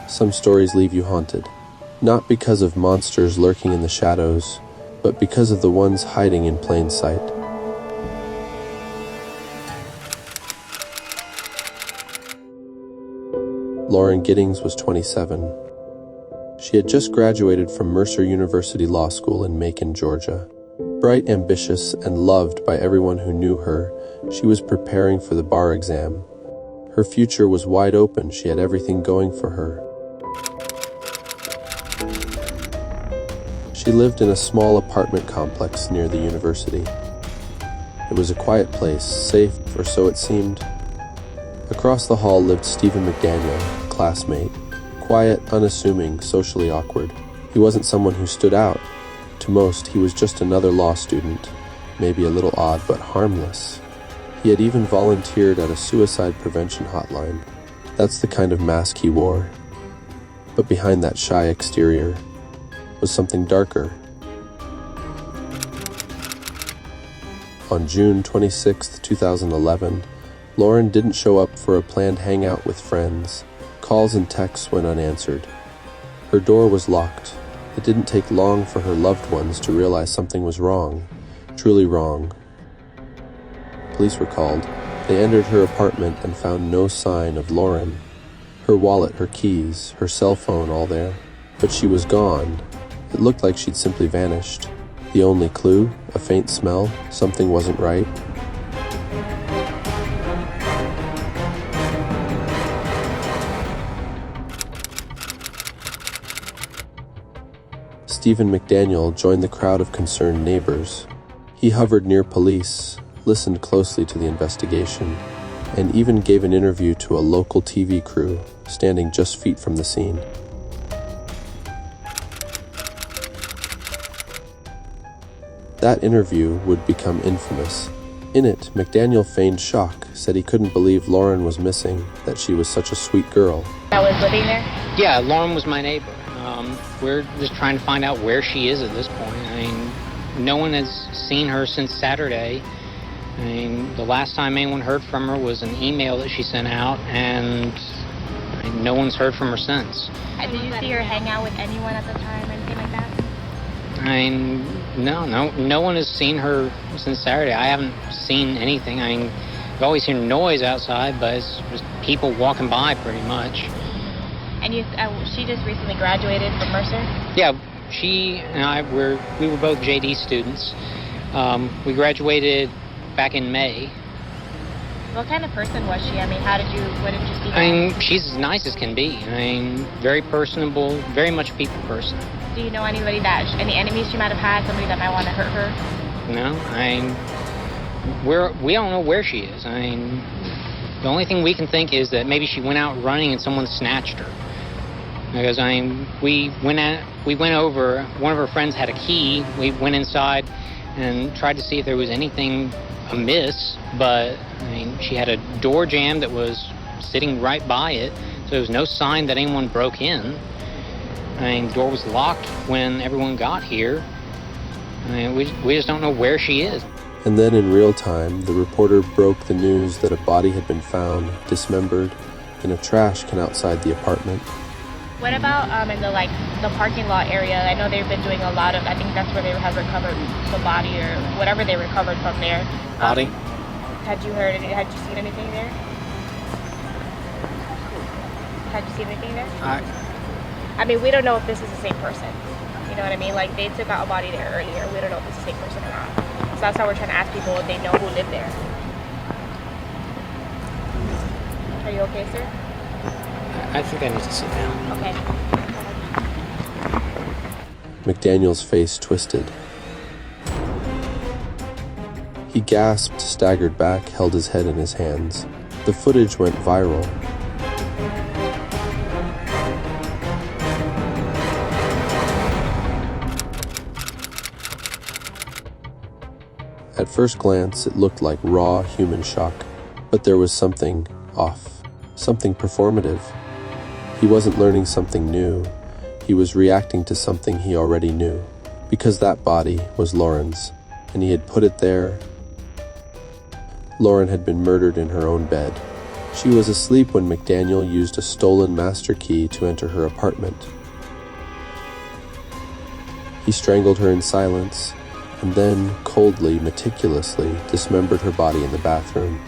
Some stories leave you haunted, not because of monsters lurking in the shadows, but because of the ones hiding in plain sight. Lauren Giddings was 27. She had just graduated from Mercer University Law School in Macon, Georgia. Bright, ambitious, and loved by everyone who knew her, she was preparing for the bar exam. Her future was wide open. She had everything going for her. She lived in a small apartment complex near the university. It was a quiet place, safe, or so it seemed. Across the hall lived Stephen McDaniel, classmate. Quiet, unassuming, socially awkward. He wasn't someone who stood out. To most, he was just another law student, maybe a little odd but harmless. He had even volunteered at a suicide prevention hotline. That's the kind of mask he wore. But behind that shy exterior was something darker. On June 26, 2011, Lauren didn't show up for a planned hangout with friends. Calls and texts went unanswered. Her door was locked. It didn't take long for her loved ones to realize something was wrong, truly wrong. Police were called. They entered her apartment and found no sign of Lauren. Her wallet, her keys, her cell phone, all there. But she was gone. It looked like she'd simply vanished. The only clue, a faint smell, something wasn't right. Stephen McDaniel joined the crowd of concerned neighbors. He hovered near police, listened closely to the investigation, and even gave an interview to a local TV crew standing just feet from the scene. That interview would become infamous. In it, McDaniel feigned shock, said he couldn't believe Lauren was missing, that she was such a sweet girl. That was living there? Yeah, Lauren was my neighbor. We're just trying to find out where she is at this point. I mean, no one has seen her since Saturday. I mean, the last time anyone heard from her was an email that she sent out, and no one's heard from her since. Did you see her hang out with anyone at the time, anything like that? I mean, no one has seen her since Saturday. I haven't seen anything. I mean, I've always heard noise outside, but it's just people walking by pretty much. And she just recently graduated from Mercer? Yeah, she and I we were both JD students. We graduated back in May. What kind of person was she? I mean, what did you see her? I mean, she's as nice as can be. I mean, very personable, very much a people person. Do you know any enemies she might have had, somebody that might want to hurt her? No, we don't know where she is. I mean, the only thing we can think is that maybe she went out running and someone snatched her. Because we went over. One of her friends had a key. We went inside and tried to see if there was anything amiss, but she had a door jamb that was sitting right by it, so there was no sign that anyone broke in. The door was locked when everyone got here. We just don't know where she is. And then in real time, the reporter broke the news that a body had been found, dismembered, in a trash can outside the apartment. What about in the parking lot area? I know they've been doing a lot of, I think that's where they have recovered the body or whatever they recovered from there. Body? Had you seen anything there? Had you seen anything there? I mean, we don't know if this is the same person. You know what I mean? Like, they took out a body there earlier. We don't know if it's the same person or not. So that's why we're trying to ask people if they know who lived there. Are you okay, sir? I think I need to sit down. Okay. McDaniel's face twisted. He gasped, staggered back, held his head in his hands. The footage went viral. At first glance, it looked like raw human shock, but there was something off, something performative. He wasn't learning something new. He was reacting to something he already knew, because that body was Lauren's, and he had put it there. Lauren had been murdered in her own bed. She was asleep when McDaniel used a stolen master key to enter her apartment. He strangled her in silence, and then, coldly, meticulously, dismembered her body in the bathroom.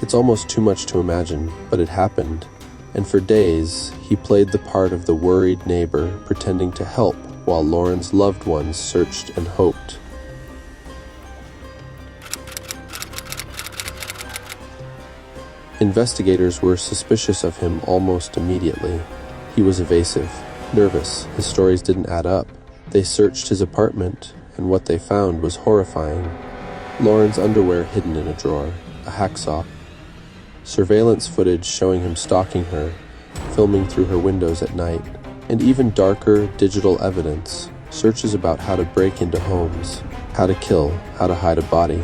It's almost too much to imagine, but it happened, and for days, he played the part of the worried neighbor pretending to help while Lauren's loved ones searched and hoped. Investigators were suspicious of him almost immediately. He was evasive, nervous, his stories didn't add up. They searched his apartment, and what they found was horrifying. Lauren's underwear hidden in a drawer, a hacksaw. Surveillance footage showing him stalking her, filming through her windows at night, and even darker digital evidence, searches about how to break into homes, how to kill, how to hide a body.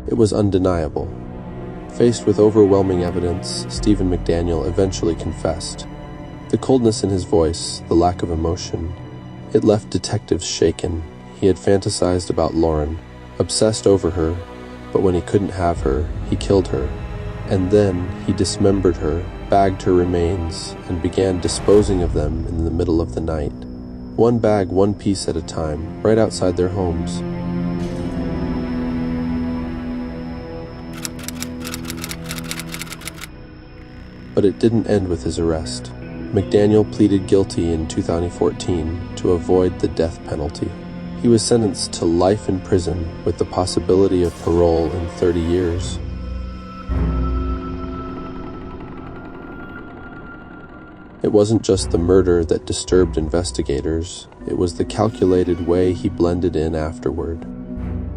It was undeniable. Faced with overwhelming evidence, Stephen McDaniel eventually confessed. The coldness in his voice, the lack of emotion, it left detectives shaken. He had fantasized about Lauren, obsessed over her, but when he couldn't have her, he killed her. And then he dismembered her, bagged her remains, and began disposing of them in the middle of the night. One bag, one piece at a time, right outside their homes. But it didn't end with his arrest. McDaniel pleaded guilty in 2014 to avoid the death penalty. He was sentenced to life in prison with the possibility of parole in 30 years. It wasn't just the murder that disturbed investigators, it was the calculated way he blended in afterward.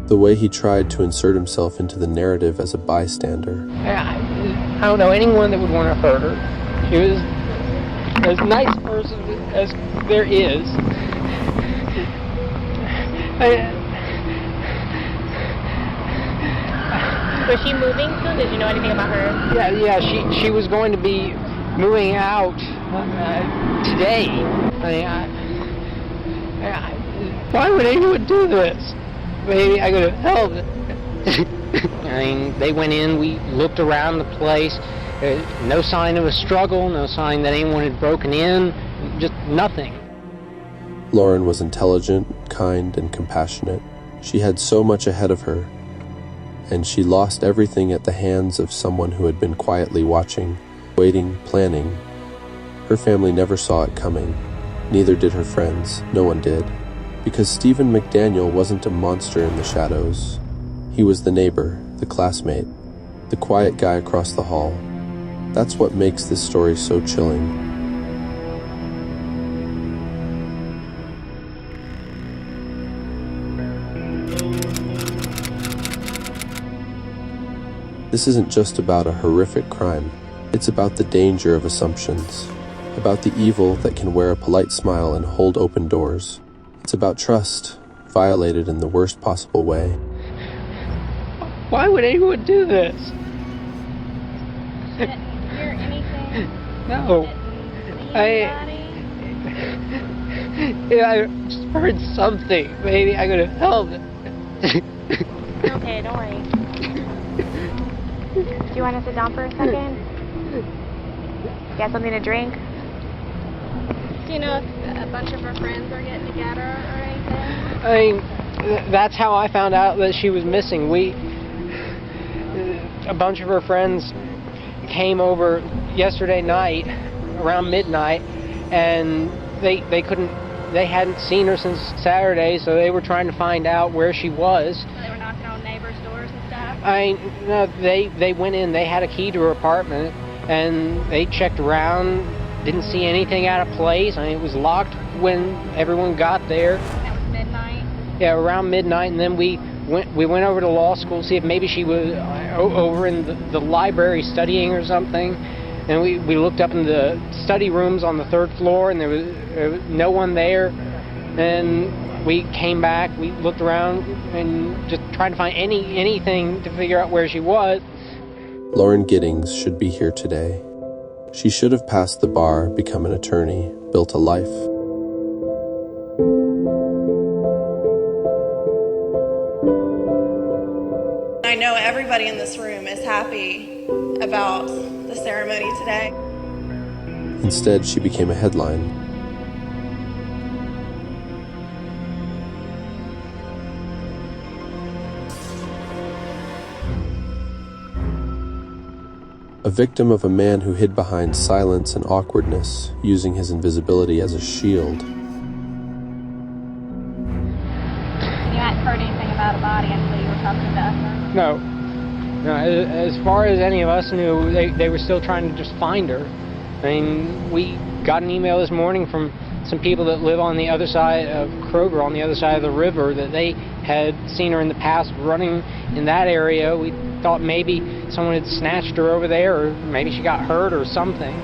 The way he tried to insert himself into the narrative as a bystander. I don't know anyone that would want to hurt her. She was as nice a person as there is. Was she moving soon? Did you know anything about her? Yeah. She was going to be moving out today. Why would anyone do this? Maybe I could have helped. They went in, we looked around the place, no sign of a struggle, no sign that anyone had broken in, just nothing. Lauren was intelligent, kind, and compassionate. She had so much ahead of her, and she lost everything at the hands of someone who had been quietly watching, waiting, planning. Her family never saw it coming. Neither did her friends. No one did. Because Stephen McDaniel wasn't a monster in the shadows. He was the neighbor, the classmate, the quiet guy across the hall. That's what makes this story so chilling. This isn't just about a horrific crime. It's about the danger of assumptions, about the evil that can wear a polite smile and hold open doors. It's about trust, violated in the worst possible way. Why would anyone do this? Did you hear anything? No. I just heard something. Maybe I could have helped. Okay, don't worry. Do you want to sit down for a second? Get something to drink? Do you know if a bunch of her friends are getting together or anything? That's how I found out that she was missing. A bunch of her friends came over yesterday night around midnight, and they hadn't seen her since Saturday, so they were trying to find out where she was. So they were knocking on neighbors' doors and stuff? No, they went in, they had a key to her apartment, and they checked around, didn't see anything out of place. It was locked when everyone got there. That was midnight? Yeah, around midnight, and then we went over to law school to see if maybe she was over in the library studying or something. And we looked up in the study rooms on the third floor, and there was no one there. And we came back, we looked around, and just tried to find anything to figure out where she was. Lauren Giddings should be here today. She should have passed the bar, become an attorney, built a life. I know everybody in this room is happy about the ceremony today. Instead, she became a headline. A victim of a man who hid behind silence and awkwardness, using his invisibility as a shield. You hadn't heard anything about a body until you were talking to us? No. No, as far as any of us knew, they were still trying to just find her. I mean, we got an email this morning from some people that live on the other side of Kroger, on the other side of the river, that they had seen her in the past running in that area. We thought maybe someone had snatched her over there, or maybe she got hurt or something.